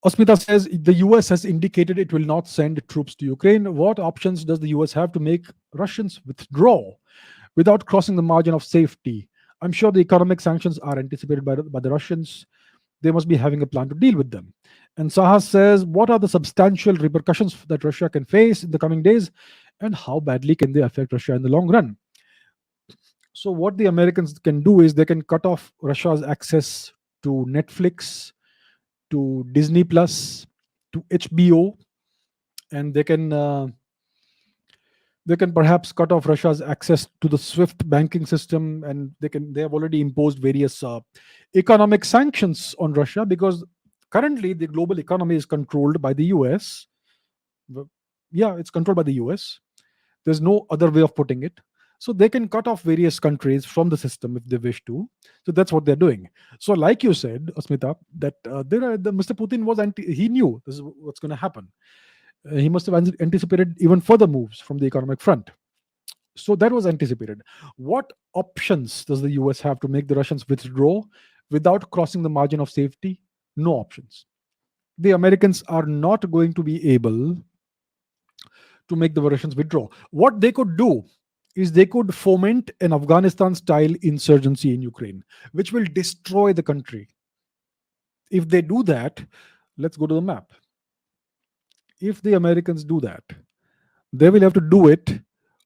Asmita says the US has indicated it will not send troops to Ukraine. What options does the US have to make Russians withdraw without crossing the margin of safety? I'm sure the economic sanctions are anticipated by the Russians. They must be having a plan to deal with them. And Saha says, what are the substantial repercussions that Russia can face in the coming days, and how badly can they affect Russia in the long run? So, what the Americans can do is they can cut off Russia's access to Netflix, to Disney Plus, to HBO, and they can perhaps cut off Russia's access to the SWIFT banking system, and they have already imposed various economic sanctions on Russia because currently the global economy is controlled by the US. W- Yeah, it's controlled by the US. There's no other way of putting it. So they can cut off various countries from the system if they wish to. So that's what they're doing. So, like you said, Asmita, that Mr. Putin he knew this is what's going to happen. He must have anticipated even further moves from the economic front. So that was anticipated. What options does the US have to make the Russians withdraw without crossing the margin of safety? No options. The Americans are not going to be able to make the Russians withdraw. What they could do is they could foment an Afghanistan style insurgency in Ukraine, which will destroy the country. If they do that, let's go to the map. If the Americans do that, they will have to do it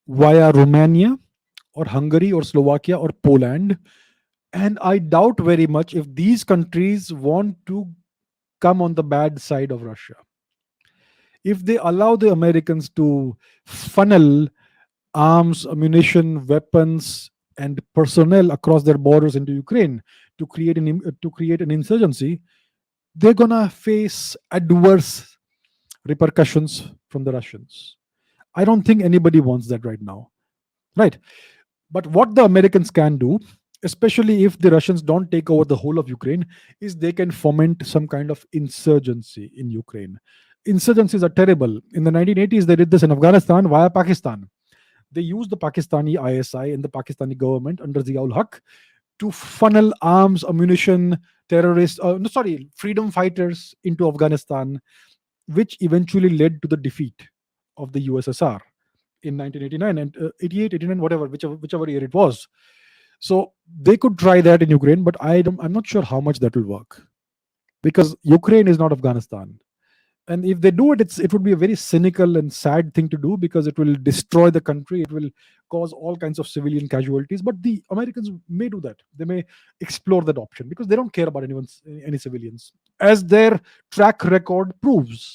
via Romania or Hungary or Slovakia or Poland. And I doubt very much if these countries want to come on the bad side of Russia. If they allow the Americans to funnel arms, ammunition, weapons, and personnel across their borders into Ukraine to create an insurgency, they're gonna face adverse repercussions from the Russians. I don't think anybody wants that right now, right? But what the Americans can do, especially if the Russians don't take over the whole of Ukraine, is they can foment some kind of insurgency in Ukraine. Insurgencies are terrible. In the 1980s, they did this in Afghanistan via Pakistan. They used the Pakistani ISI and the Pakistani government under Ziaul Haq to funnel arms, ammunition, freedom fighters into Afghanistan, which eventually led to the defeat of the USSR in 1989 and 88, 89, whatever, whichever year it was. So they could try that in Ukraine, but I'm not sure how much that will work because Ukraine is not Afghanistan. And if they do it, it would be a very cynical and sad thing to do because it will destroy the country. It will cause all kinds of civilian casualties. But the Americans may do that. They may explore that option because they don't care about any civilians, as their track record proves.